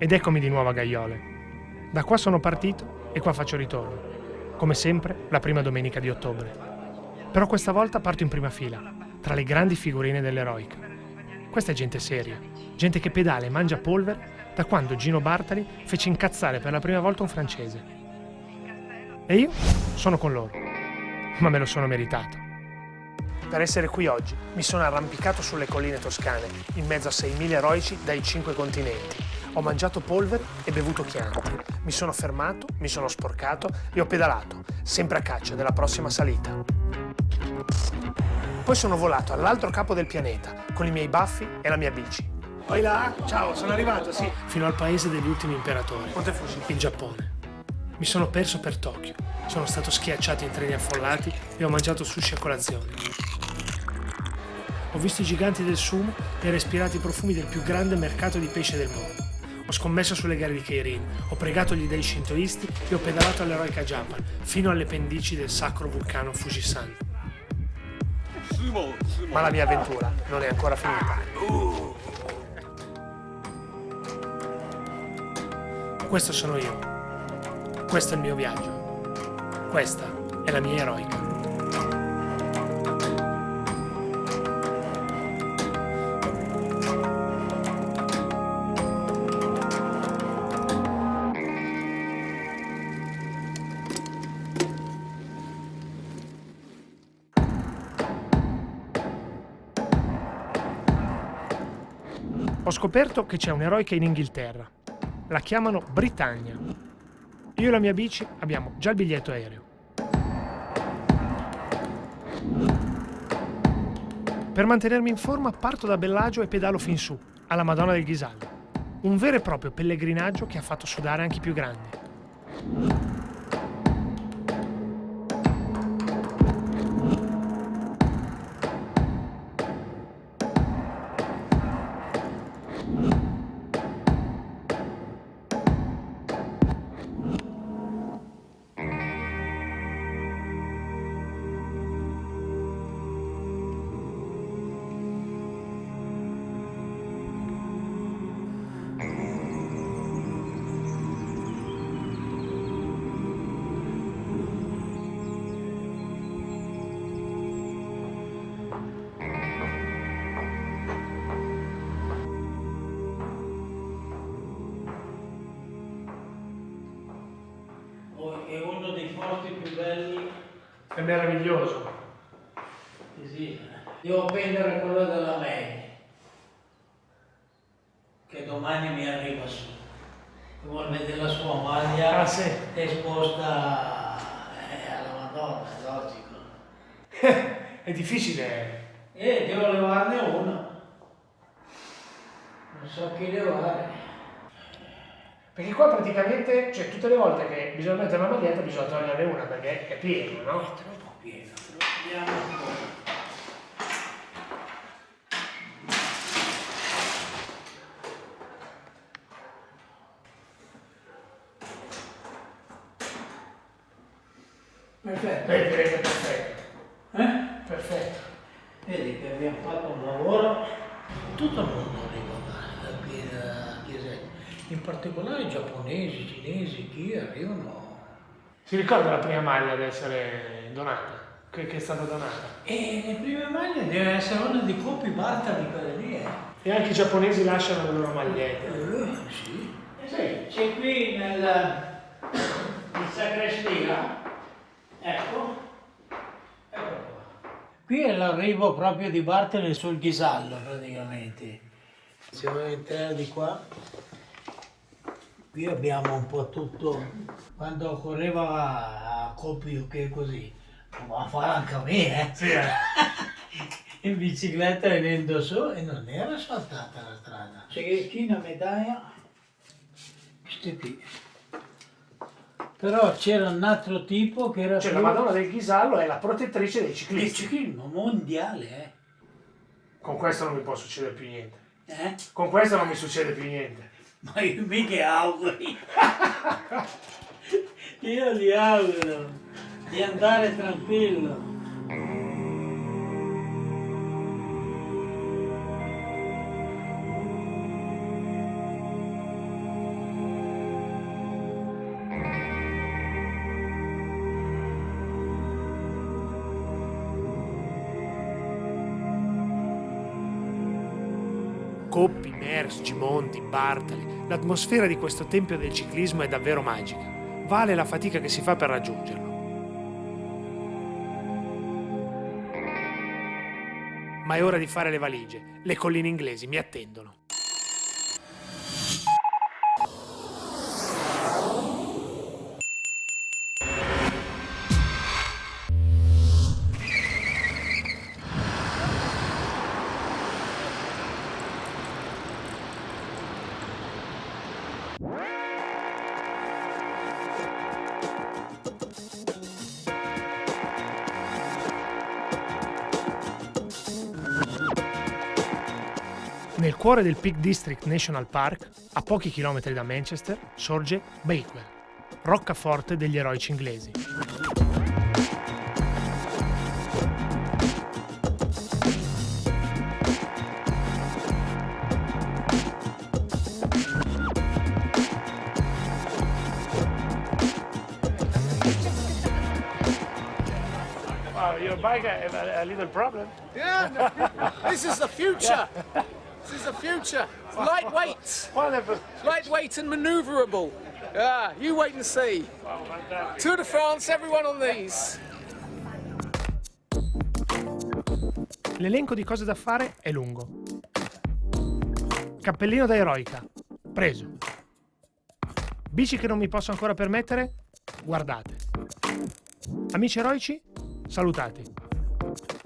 Ed eccomi di nuovo a Gaiole. Da qua sono partito e qua faccio ritorno. Come sempre, la prima domenica di ottobre. Però questa volta parto in prima fila, tra le grandi figurine dell'eroica. Questa è gente seria, gente che pedala e mangia polvere da quando Gino Bartali fece incazzare per la prima volta un francese. E io sono con loro, ma me lo sono meritato. Per essere qui oggi mi sono arrampicato sulle colline toscane, in mezzo a 6.000 eroici dai 5 continenti. Ho mangiato polvere e bevuto Chianti. Mi sono fermato, mi sono sporcato e ho pedalato, sempre a caccia della prossima salita. Poi sono volato all'altro capo del pianeta, con i miei baffi e la mia bici. Oi là, ciao, sono arrivato, sì. Fino al paese degli ultimi imperatori, Monte Fuji, il Giappone. Mi sono perso per Tokyo, sono stato schiacciato in treni affollati e ho mangiato sushi a colazione. Ho visto i giganti del sumo e respirato i profumi del più grande mercato di pesce del mondo. Ho scommesso sulle gare di Keirin, ho pregato gli dei shintoisti e ho pedalato all'eroica Japan, fino alle pendici del sacro vulcano Fujisan. Ma la mia avventura non è ancora finita. Questo sono io. Questo è il mio viaggio. Questa è la mia eroica. Ho scoperto che c'è un'eroica in Inghilterra. La chiamano Britannia. Io e la mia bici abbiamo già il biglietto aereo. Per mantenermi in forma parto da Bellagio e pedalo fin su, alla Madonna del Ghisallo. Un vero e proprio pellegrinaggio che ha fatto sudare anche i più grandi. È uno dei posti più belli. È meraviglioso. Sì. Devo prendere quello della May, che domani mi arriva su. Vuol vedere la sua maglia Sì. esposta alla Madonna, è logico. È difficile. Devo levarne una. Non so che levare. Perché qua praticamente, cioè tutte le volte che bisogna mettere una maglietta bisogna toglierne una perché è pieno, no? È troppo pieno. Vediamo un po'. Perfetto. Direi che è perfetto. Perfetto. Vedi che abbiamo fatto un lavoro, tutto il mondo arriva da qui da Chiesa, in particolare i giapponesi, i cinesi, chi arrivano. Si ricorda la prima maglia ad essere donata? Che è stata donata? E le prime maglie deve essere una di Coppi Bartali di quelle lì. E anche i giapponesi lasciano le loro magliette. Sì. Sì. C'è qui in sacrestia, ecco qua. Qui è l'arrivo proprio di Bartali sul Ghisallo praticamente. Se vuoi entrare di qua, qui abbiamo un po' tutto, quando correva a Coppi che è così, ma a fare anche a me, Sì, in bicicletta venendo su e non era asfaltata la strada. C'è qui una medaglia, queste qui. Però c'era un altro tipo che era Cioè più... la Madonna del Ghisallo è la protettrice dei Il ciclisti. ciclismo mondiale, Con questo non mi può succedere più niente. eh? Con questo non mi succede più niente. Ma io mica auguri. Io gli auguro di andare tranquillo. Coppi, Merckx, Gimondi, Bartali. L'atmosfera di questo tempio del ciclismo è davvero magica. Vale la fatica che si fa per raggiungerlo. Ma è ora di fare le valigie. Le colline inglesi mi attendono. Nel cuore del Peak District National Park, a pochi chilometri da Manchester, sorge Bakewell, roccaforte degli eroici inglesi. Wow, your bike has a little problem? Yeah, no, this is the future. This is the future. It's lightweight. Wonderful. Lightweight and maneuverable. Yeah, you wait and see. Tour de France, everyone on these. L'elenco di cose da fare è lungo. Cappellino da eroica. Preso. Bici che non mi posso ancora permettere? Guardate. Amici eroici? Salutati.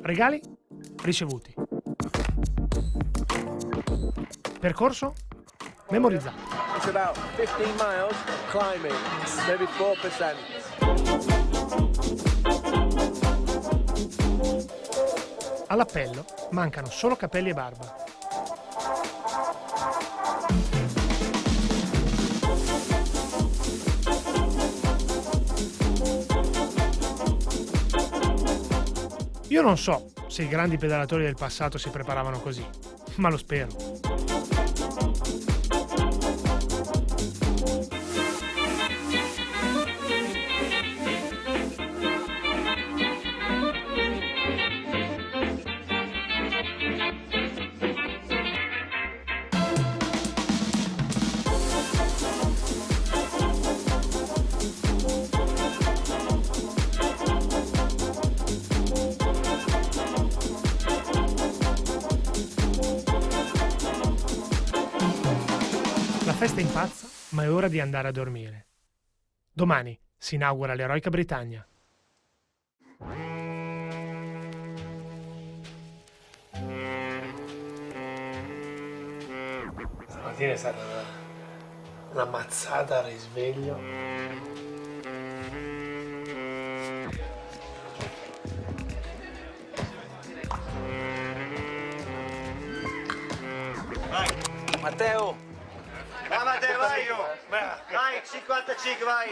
Regali? Ricevuti. Percorso? Memorizzato. It's about 15 miles climbing, maybe 4%. All'appello mancano solo capelli e barba. Io non so se i grandi pedalatori del passato si preparavano così, ma lo spero. La festa è in pazza, ma è ora di andare a dormire. Domani si inaugura l'eroica Britannia. Stamattina è stata una mazzata al risveglio. Matteo. Vai Matteo, vai! Vai, 55, vai!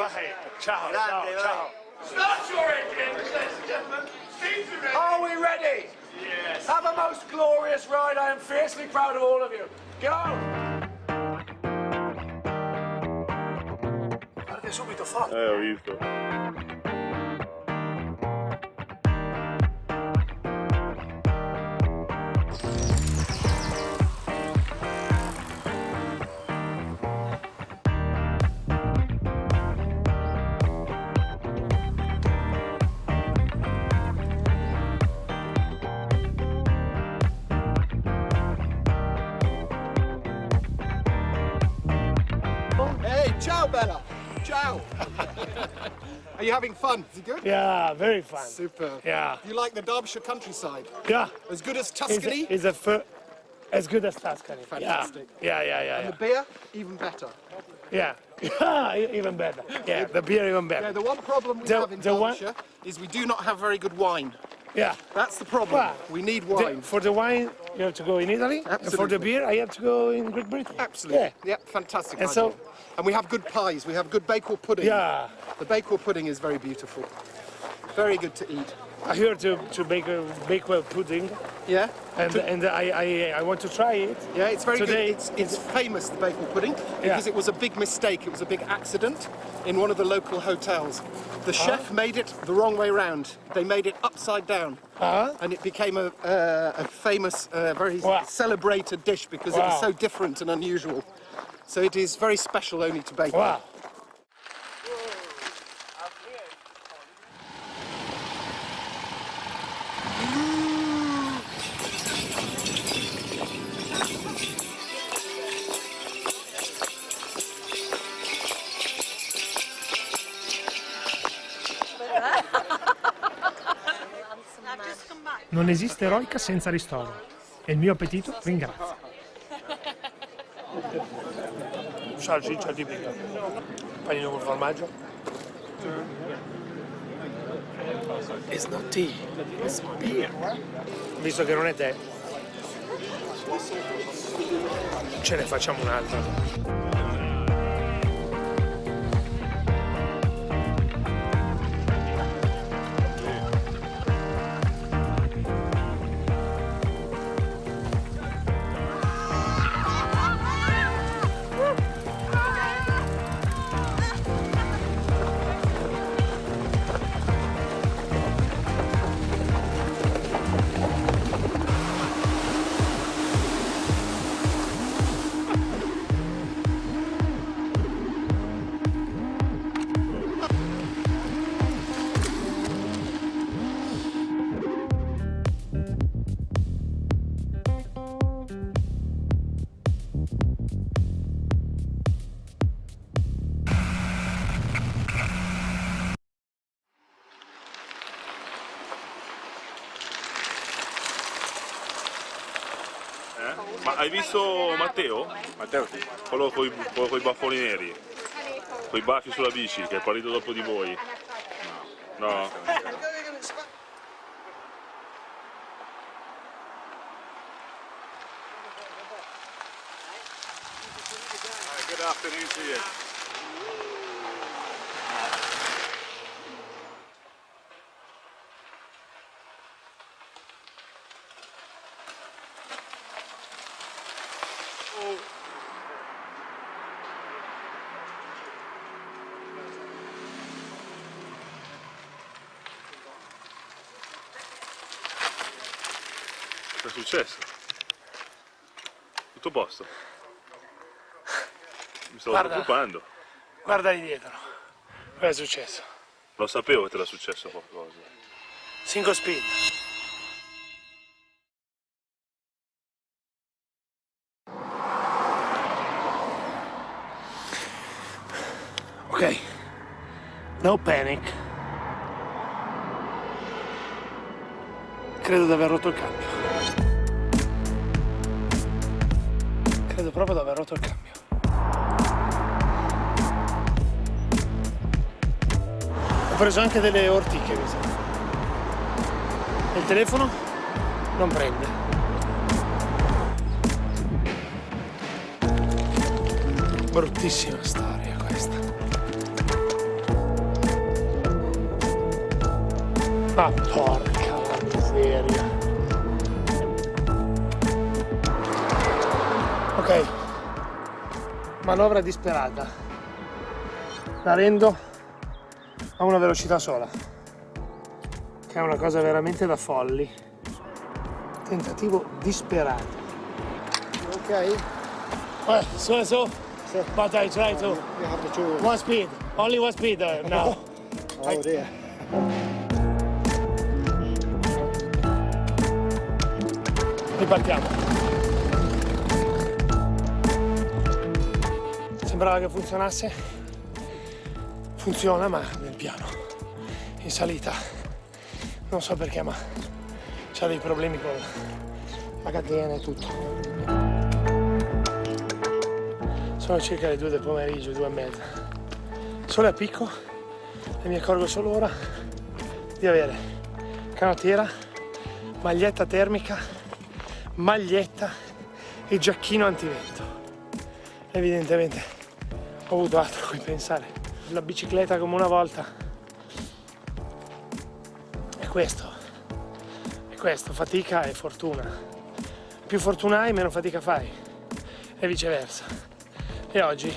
Ciao, Grande, vai! Start your engines, ladies and gentlemen. Are we ready? Yes. Have a most glorious ride. I am fiercely proud of all of you. Go! Parte subito forte. Ho visto. Hey, ciao Bella. Ciao. Are you having fun? Is it good? Yeah, very fun. Super. Yeah, Do you like the Derbyshire countryside? yeah. As good as Tuscany? Is as good as Tuscany. Fantastic. Yeah. And the beer, even better. Yeah. Even better. Yeah, the beer even Yeah, better. the one problem we The- have in the one- Derbyshire is we do not have very good wine. Yeah. That's the problem. Well, We need wine. For the wine, you have to go in Italy. And for the Absolutely. beer, I have to go in Great Britain. Absolutely. Yeah, fantastic. And idea. so- and we have good pies. We have good Bakewell pudding. Yeah. The Bakewell pudding is very beautiful. Very good to eat. I heard to make a Bakewell pudding, Yeah. and I want to try it. Yeah, it's very Today, good. It's famous, the Bakewell pudding, because it was a big mistake. It was a big accident in one of the local hotels. The chef made it the wrong way round. They made it upside down. And it became a famous, very celebrated dish because it was so different and unusual. So it is very special only to Bakewell. Wow. Non esiste eroica senza ristoro e il mio appetito ringrazia. Salsiccia tipica, panino col formaggio. It's not tea, it's beer. Visto che non è tè, ce ne facciamo un'altra. Ma hai visto Matteo? Matteo sì. Quello con i baffoni neri, con i baffi sulla bici, che è partito dopo di voi? No? Good afternoon to you. Cosa è successo? Tutto a posto? Mi stavo preoccupando. Guarda lì dietro. Cosa è successo? Lo sapevo che ti era successo qualcosa. Single speed. Ok. No panic. Credo di aver rotto il cambio. Credo proprio di aver rotto il cambio. Ho preso anche delle ortiche, mi sa. Il telefono non prende. Bruttissima storia questa. Ah, porca la miseria. Ok, manovra disperata. La rendo a una velocità sola, che è una cosa veramente da folli. Tentativo disperato. Okay. So, but I try to. You have the tool. One speed, only one speed now. Oh dear. Ripartiamo. Sembrava che funzionasse. Funziona, ma nel piano. In salita. Non so perché, ma c'ha dei problemi con la catena e tutto. Sono circa le 2 del pomeriggio, 2:30. Sole a picco e mi accorgo solo ora di avere canottiera, maglietta termica, maglietta e giacchino antivento. Evidentemente ho avuto altro a cui pensare. La bicicletta come una volta. E questo Questo, fatica e fortuna. Più fortuna hai, meno fatica fai. E viceversa. E oggi,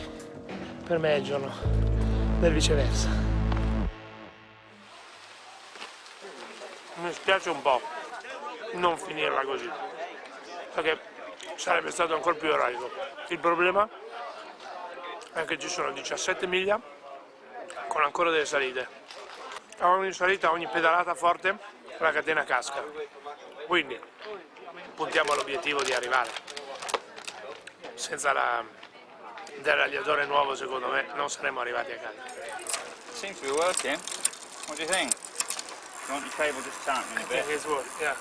per me, è il giorno del viceversa. Mi spiace un po' non finirla così, perché sarebbe stato ancora più eroico. Il problema è che ci sono 17 miglia con ancora delle salite. A ogni salita, a ogni pedalata forte, la catena casca. Quindi puntiamo all'obiettivo di arrivare. Senza del radiatore nuovo, secondo me, non saremmo arrivati a casa. Seems to be working. What do you think? You want your cable just tightening a bit? It's work, yeah.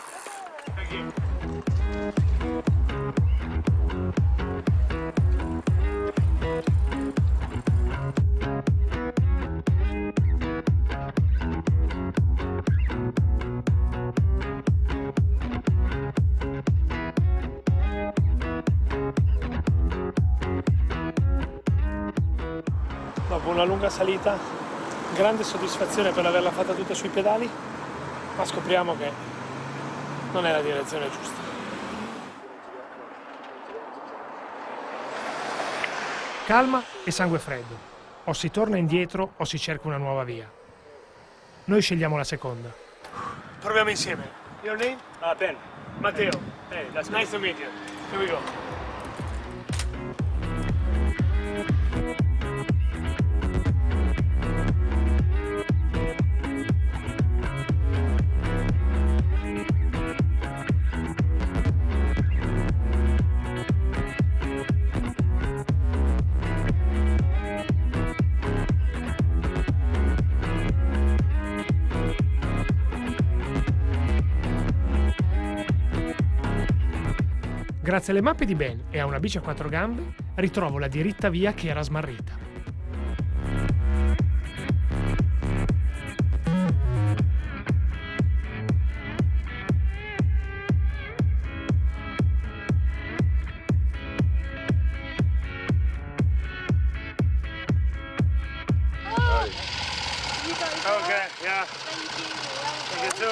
Dopo una lunga salita, grande soddisfazione per averla fatta tutta sui pedali, ma scopriamo che non è la direzione giusta. Calma e sangue freddo. O si torna indietro o si cerca una nuova via. Noi scegliamo la seconda. Proviamo insieme. Your name? Ben. Matteo. Hey, that's nice to meet you. Here we go. Grazie alle mappe di Ben e a una bici a 4 gambe, ritrovo la diritta via che era smarrita. Okay, yeah. Thank you. You too.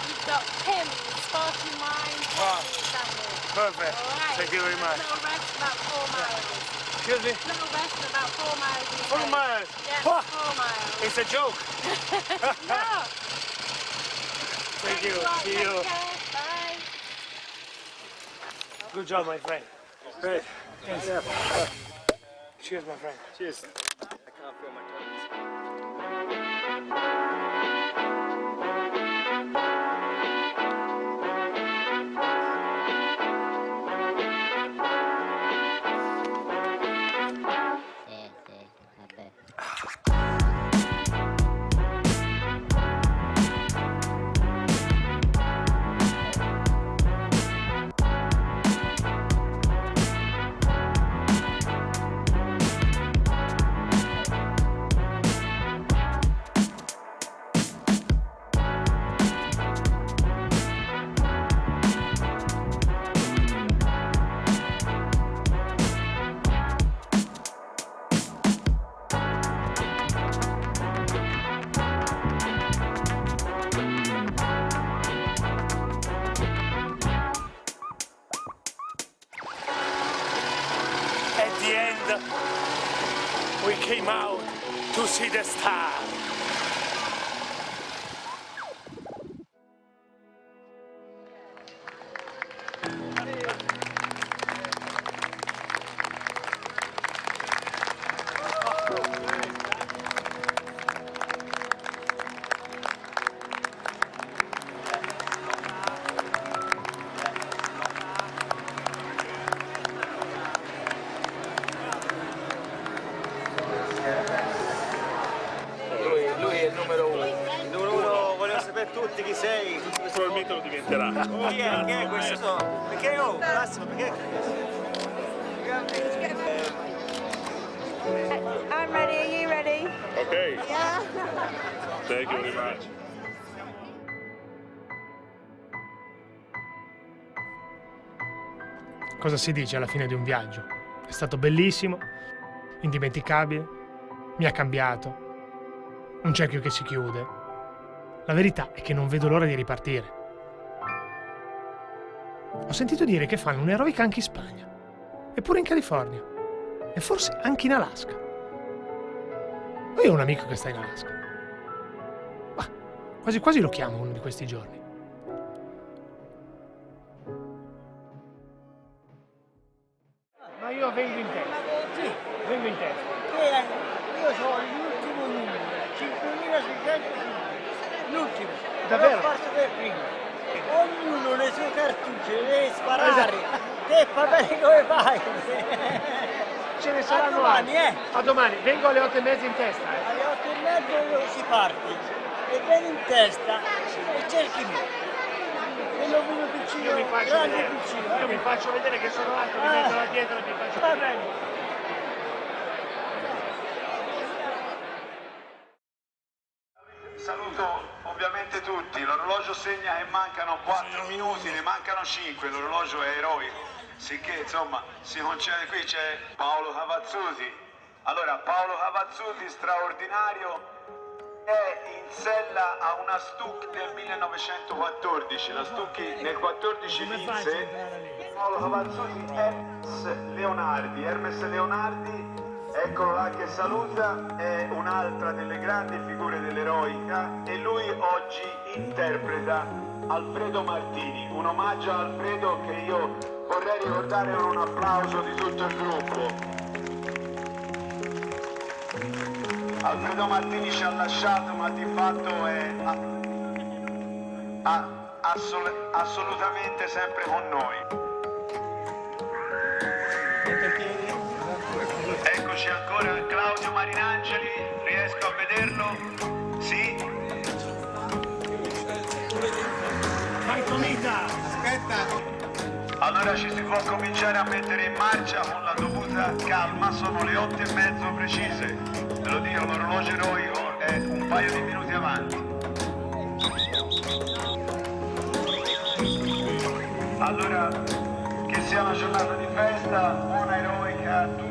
You've got Tim, Sparking Wine, Sandwich. Perfect. All right. Thank you very much. Little rest about 4 miles. Excuse me? Little rest about 4 miles. in 4 the day. miles. Yeah, Wah! 4 miles. It's a joke. No. Thank you. Right, See take you. care. Bye. Good job, my friend. Great. Yes. Cheers, my friend. Cheers. Vabbè. At the end, we came out to see the star. Lui è il numero uno. Il numero uno, vogliono sapere tutti chi sei. Probabilmente lo diventerà. Chi è questo? Perché Massimo, perché? I'm ready. Are you ready? Ok, Yeah. thank you very much. Cosa si dice alla fine di un viaggio? È stato bellissimo, indimenticabile, mi ha cambiato, un cerchio che si chiude. La verità è che non vedo l'ora di ripartire. Ho sentito dire che fanno un'eroica anche in Spagna, eppure in California, e forse anche in Alaska. Io ho un amico che sta in Alaska. Ma quasi quasi lo chiamo uno di questi giorni. Ma io vengo in testa. Sì, vengo in testa. Io ho l'ultimo numero, 5.605. L'ultimo. Davvero? L'ho fatto per primo. Ognuno le sue cartucce le deve sparare. Te va bene come fai? Ce ne saranno domani, altri. A domani, vengo alle 8:30 in testa. Alle 8:30 si parte. E vieni in testa e cerchi me. E lo vedo piccino, Io mi faccio grande vedere, piccino. io mi faccio vedere che sono alto, mi metto là dietro e mi faccio Va vedere. bene. Saluto ovviamente tutti, l'orologio segna che mancano 4 minuti, ne mancano 5, l'orologio è eroico, sicché insomma si concede. Qui c'è Paolo Cavazzuti. Allora, Paolo Cavazzuti, straordinario, è in sella a una Stuck del 1914, la Stuck nel 14 vinse. Paolo Cavazzuti, Hermes Leonardi, eccolo là che saluta, è un'altra delle grandi figure dell'eroica, e lui oggi interpreta Alfredo Martini, un omaggio a Alfredo che io vorrei ricordare con un applauso di tutto il gruppo. Alfredo Martini ci ha lasciato, ma di fatto è assolutamente sempre con noi. Eccoci ancora, Claudio Marinangeli, riesco a vederlo? Sì? Vai Tomita! Aspetta! Allora ci si può cominciare a mettere in marcia con la dovuta calma, sono le 8:30 precise. Ve lo dico, l'orologio eroico è un paio di minuti avanti. Allora, che sia una giornata di festa, buona eroica a tutti.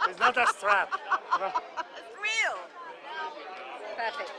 It's not a strap. It's real. Perfect.